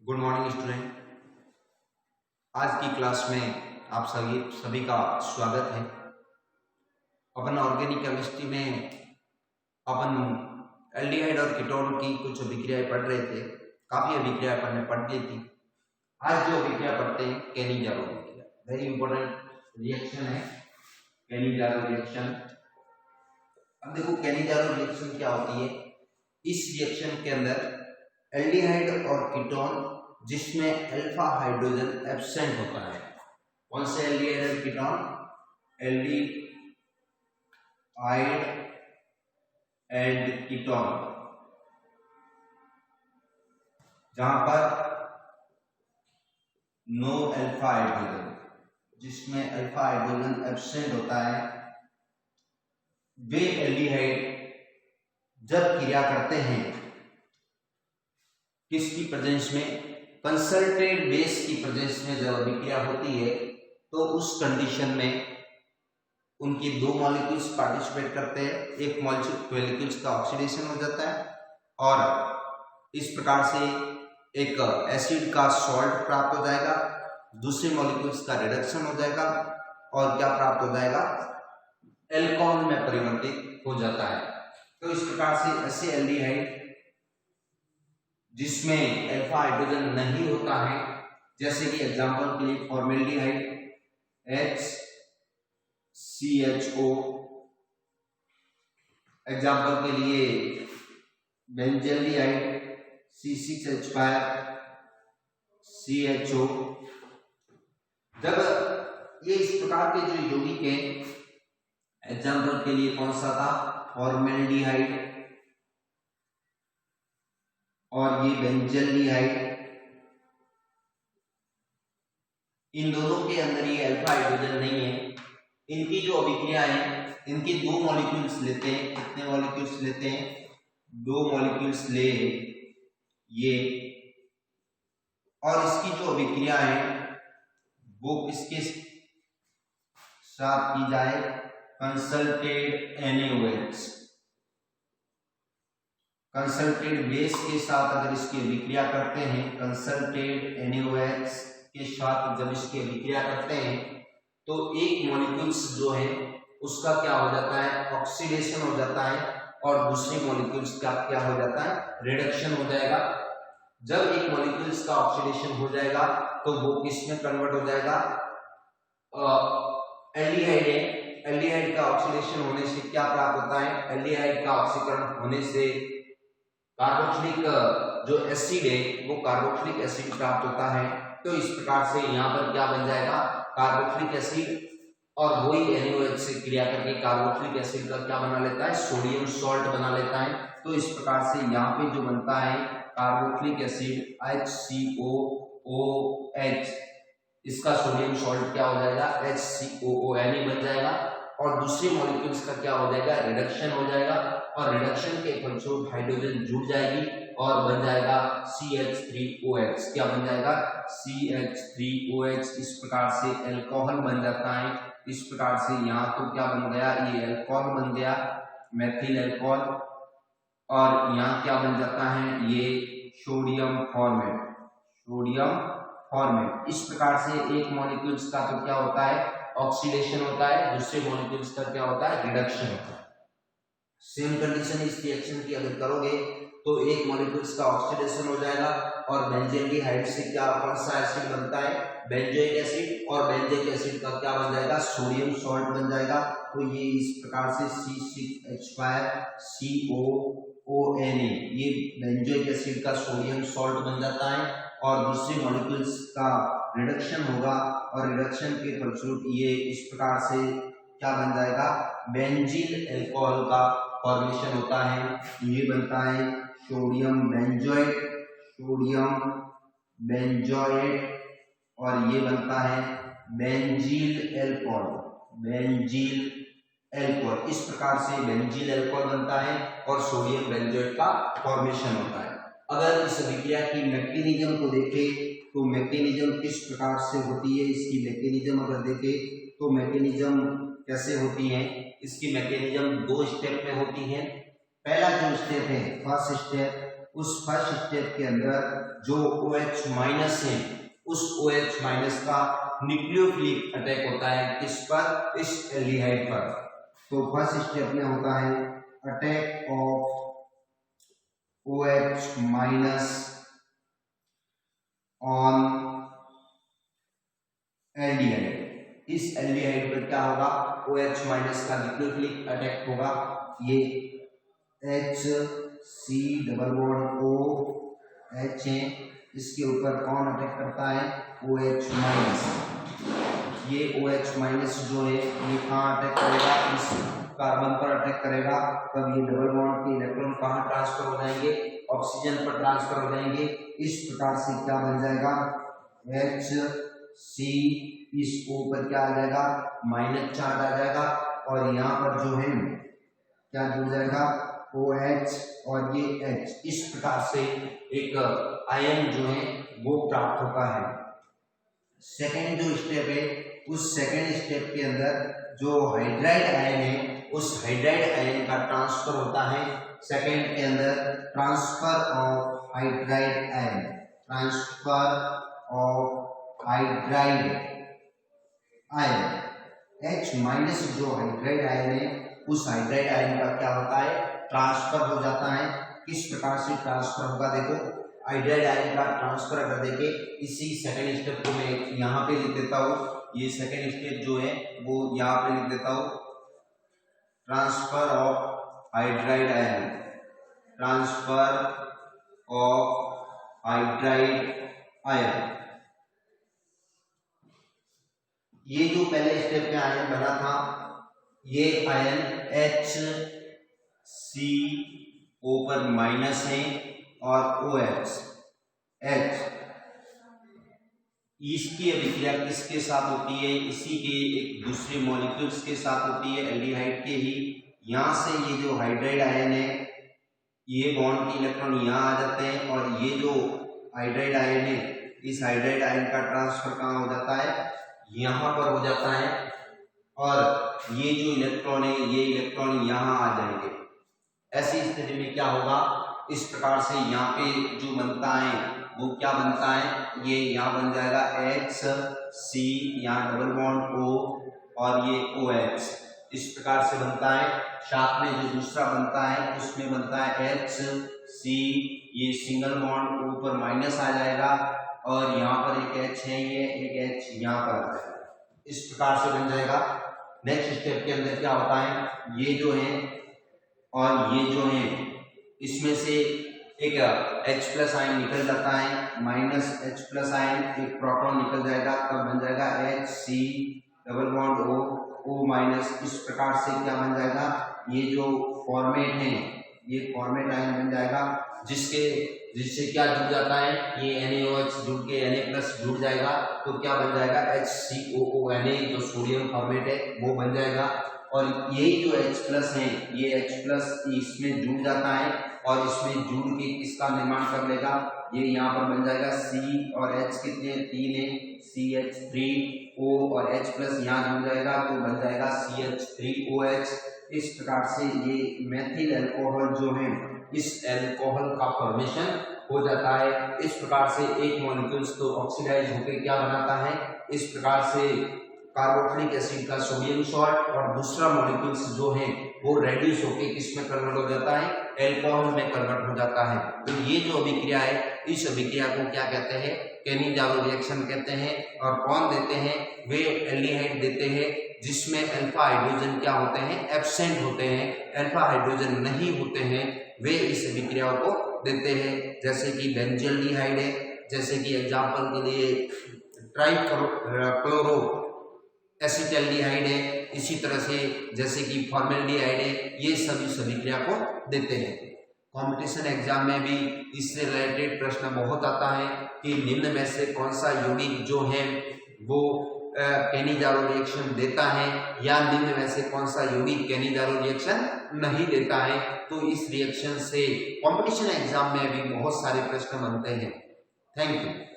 Good morning student. आज की class में आप सभी का स्वागत है। अपन ऑर्गेनिक केमिस्ट्री में अपन एल्डिहाइड और कीटोन की कुछ अभिक्रियाएं पढ़ रहे थे। काफी अभिक्रिया अपन ने पढ़ ली थी। आज जो अभिक्रिया पढ़ते हैं केनी-जारो अभिक्रिया, वेरी इंपॉर्टेंट रिएक्शन है केनी-जारो रिएक्शन। अब देखो केनी-जारो रिएक्शन क्या होती है। इस रिएक्शन के अंदर एल्डिहाइड और कीटोन जिसमें अल्फा हाइड्रोजन एब्सेंट होता है। कौन से एल्डिहाइड और कीटोन? एल्डिहाइड एंड कीटोन जहां पर नो अल्फा हाइड्रोजन, जिसमें अल्फा हाइड्रोजन एब्सेंट होता है, वे एल्डिहाइड जब क्रिया करते हैं किसकी प्रेजेंस में? कंसल्टेड बेस की प्रेजेंस में जब अभिक्रिया होती है तो उस कंडीशन में उनकी दो मॉलिक्यूल्स पार्टिसिपेट करते हैं। एक मॉलिक्यूल्स का ऑक्सीडेशन हो जाता है और इस प्रकार से एक एसिड का सॉल्ट प्राप्त हो जाएगा, दूसरे मॉलिक्यूल्स का रिडक्शन हो जाएगा और क्या प्राप्त हो जाएगा? एल्कोहल में परिवर्तित हो जाता है। तो इस प्रकार से ऐसे एल्डिहाइड जिसमें अल्फा हाइड्रोजन नहीं होता है, जैसे कि एग्जांपल के लिए फॉर्मेल्डिहाइड HCHO, एग्जांपल के लिए बेंजल्डिहाइड C6H5CHO। जब ये इस प्रकार के जो यौगिक है, एग्जांपल के लिए कौन सा था? फॉर्मेल्डिहाइड और ये बेंजल्डिहाइड, इन दोनों के अंदर ये अल्फा हाइड्रोजन नहीं है। इनकी जो अभिक्रिया है, इनके दो मॉलिक्यूल्स लेते हैं। कितने मॉलिक्यूल्स लेते हैं? दो मॉलिक्यूल्स ले ये, और इसकी जो अभिक्रिया है वो किसके साथ की जाए? कंसल्टेड NaOH, कंसल्टेड बेस के साथ अगर इसकी अभिक्रिया करते हैं, कंसल्टेड NaOH के साथ जब इसकी अभिक्रिया करते हैं तो एक मॉलिक्यूल्स जो है उसका क्या हो जाता है? ऑक्सीडेशन हो जाता है और दूसरे मॉलिक्यूल्स का क्या हो जाता है? रिडक्शन हो जाएगा। जब एक मॉलिक्यूल्स का ऑक्सीडेशन हो जाएगा तो वो किस में कन्वर्ट हो जाएगा? एल्डिहाइड है। एल्डिहाइड का ऑक्सीडेशन होने से क्या प्राप्त होता है? एल्डिहाइड का ऑक्सीकरण होने से कार्बोक्सिलिक जो एसिड है वो कार्बोक्सिलिक एसिड प्राप्त होता है। तो इस प्रकार से यहाँ पर क्या बन जाएगा? कार्बोक्सिलिक एसिड, और वही NaOH से क्रिया करके कार्बोक्सिलिक एसिड का क्या बना लेता है? सोडियम सॉल्ट बना लेता है। तो इस प्रकार से यहाँ पे जो बनता है कार्बोक्सिलिक एसिड HCOOH, इसका सोडियम सॉल्ट क्या हो जाएगा? HCOONA बन जाएगा और दूसरे मॉलिक्यूल्स का क्या हो जाएगा? रिडक्शन हो जाएगा और रिडक्शन के फलस्वरूप हाइड्रोजन जुड़ जाएगी और बन जाएगा CH3OH। क्या बन जाएगा? CH3OH। इस प्रकार से अल्कोहल बन जाता है। इस प्रकार से यहाँ तो क्या बन गया? ये अल्कोहल बन गया, मेथिल अल्कोहल, और यहाँ क्या बन जाता है? ये सोडियम फॉर्मेट, सोडियम फॉर्मेट। इस प्रकार से एक मॉलिक्यूल्स का तो क्या होता है? ऑक्सीडेशन होता है, दूसरे मॉलिक्यूल्स का क्या होता है? रिडक्शन होता है। सेम कंडीशन इस रिएक्शन की अगर करोगे तो एक मॉलिक्यूल्स का ऑक्सीडेशन हो जाएगा और बेंजल्डिहाइड से क्या कौन सा एसिड बनता है? बेंजोइक एसिड, और बेंजोइक एसिड का क्या बन जाएगा? सोडियम सॉल्ट बन जाएगा। तो ये इस प्रकार से C6H5COONA, ये बेंजोइक एसिड का सोडियम सॉल्ट बन जाता है और दूसरे मॉलिक्यूल्स का रिडक्शन होगा और रिडक्शन के फलस्वरूप ये इस प्रकार से क्या बन जाएगा? बेंजील अल्कोहल का फॉर्मेशन होता है। ये बनता है सोडियम बेंजोएट, सोडियम बेंजोएट, और ये बनता है बेंजील अल्कोहल, बेंजील अल्कोहल। इस प्रकार से बेंजील अल्कोहल बनता है और सोडियम बेंजोएट का फॉर्मेशन होता है। अगर इस अभिक्रिया की मैकेनिज्म को देखें तो मैकेनिज्म किस प्रकार से होती है, इसकी मैकेनिज्म अगर देखें तो मैकेनिज्म कैसे होती है? इसकी मैकेनिज्म दो स्टेप में होती है। पहला जो स्टेप है, फर्स्ट स्टेप, उस फर्स्ट स्टेप के अंदर जो OH माइनस है उस OH माइनस का न्यूक्लियोफिलिक अटैक होता है किस पर, इस एल्डिहाइड पर। तो फर्स्ट स्टेप में होता है attack of OH minus on aldehyde. इस एल्डिहाइड पर क्या होगा, OH माइनस का न्यूक्लियोफिलिक अटैक होगा। ये HC डबल बॉन्ड OH है, इसके ऊपर कौन अटैक करता है, OH माइनस। ये OH माइनस जो है ये कहाँ अटैक करेगा, इस कार्बन पर अटैक करेगा। तब ये डबल बॉन्ड के इलेक्ट्रॉन कहाँ ट्रांसफर हो जाएंगे, ऑक्सीजन पर ट्रांसफर हो जाएंगे। इस प्रकार से क्या बन जाएगा, HC, इस ऊपर क्या आ जाएगा, माइनस चार्ज आ जाएगा और यहाँ पर जो है क्या जुड़ जाएगा, OH और ये H। इस प्रकार से एक आयन जो है वो प्राप्त होता है। सेकेंड जो स्टेप है, उस सेकेंड स्टेप के अंदर जो हाइड्राइड आयन है उस हाइड्राइड आयन का ट्रांसफर होता है। सेकेंड के अंदर transfer of hydride ion, transfer of hydride ion. H minus जो हाइड्राइड आयन है उस हाइड्राइड आयन का क्या होता है, ट्रांसफर हो जाता है। किस प्रकार से ट्रांसफर होगा, देखो हाइड्राइड आयन का ट्रांसफर अगर देखे, इसी सेकेंड स्टेप को मैं यहाँ पे लिख देता हूँ। ये सेकेंड स्टेप जो है वो यहाँ पे लिख देता हूँ, transfer of hydride ion, transfer of hydride ion. ये जो पहले स्टेप में आयन बना था, ये आयन HCO पर माइनस है और OH, इसकी अभिक्रिया किसके साथ होती है, इसी के एक दूसरे मॉलिक्यूल्स के साथ होती है, एल्डिहाइड के ही। यहाँ से ये जो हाइड्राइड आयन है, ये बॉन्ड के इलेक्ट्रॉन यहाँ आ जाते हैं और ये जो हाइड्राइड आयन है, इस हाइड्राइड आयन का ट्रांसफर कहाँ हो जाता है, यहाँ पर हो जाता है और ये जो इलेक्ट्रॉन है ये इलेक्ट्रॉन यहाँ आ जाएंगे। ऐसी स्थिति में क्या होगा, इस प्रकार से यहाँ पे जो बनता है वो क्या बनता है, ये यहाँ बन जाएगा HC, यहाँ डबल बॉन्ड O और ये OH, इस प्रकार से बनता है। साथ में जो दूसरा बनता है उसमें बनता है HC, ये सिंगल बॉन्ड O पर माइनस आ जाएगा और यहाँ पर एक H है, ये एक H यहाँ पर आ जाएगा। इस प्रकार से बन जाएगा। नेक्स्ट स्टेप के अंदर क्या होता है, ये जो है और ये जो है, इसमें से एक H+ आयन निकल जाता है, माइनस H+ आयन, एक प्रोटॉन निकल जाएगा, तब बन जाएगा HC double bond O minus. इस प्रकार से क्या बन जाएगा, ये जो फॉर्मेट है ये फॉर्मेट आयन बन जाएगा, जिससे क्या जुड़ जाता है, ये NaOH जुड़ के Na+ जुड़ जाएगा, तो क्या बन जाएगा HCOONa, जो सोडियम फॉर्मेट है वो बन जाएगा। और यही जो H+ है ये H+ इसमें जुड़ जाता है और इसमें जुड़ के किसका निर्माण कर लेगा, ये यहाँ पर बन जाएगा C और H कितने 3 है, CH3O और H+ यहाँ जुड़ जाएगा तो बन जाएगा CH3OH। इस प्रकार से ये मेथिल अल्कोहल जो है, इस अल्कोहल का फॉर्मेशन हो जाता है। इस प्रकार से एक मॉलिक्यूल्स तो ऑक्सीडाइज होकर क्या बनाता है, इस प्रकार से कार्बोक्सिलिक एसिड का सोडियम सॉल्ट, और दूसरा मॉलिक्यूल्स जो है वो रेड्यूस होकर किस में कन्वर्ट हो जाता है, अल्कोहल में कन्वर्ट हो जाता है। तो ये जो अभिक्रिया है, इस अभिक्रिया को क्या कहते हैं, केनी-जारो रिएक्शन कहते हैं। और कौन देते हैं, वे एल्डिहाइड देते हैं जिसमें अल्फा हाइड्रोजन क्या होते हैं, एब्सेंट होते हैं, अल्फा हाइड्रोजन नहीं होते हैं, वे इस अभिक्रिया को देते हैं। जैसे कि बेंजल्डिहाइड है, जैसे कि एग्जाम्पल के लिए ट्राइक्लोरो एसिटल्डिहाइड है, इसी तरह से जैसे कि फॉर्मेल्डिहाइड है, ये सभी अभिक्रिया को देते हैं। कंपटीशन एग्जाम में भी इससे रिलेटेड प्रश्न बहुत आता है कि निम्न में से कौन सा यौगिक जो है वो केनी-जारो रिएक्शन देता है, या निम्न में से कौन सा यौगिक केनी-जारो रिएक्शन नहीं देता है। तो इस रिएक्शन से कंपटीशन एग्जाम में भी बहुत सारे प्रश्न बनते हैं। Thank you.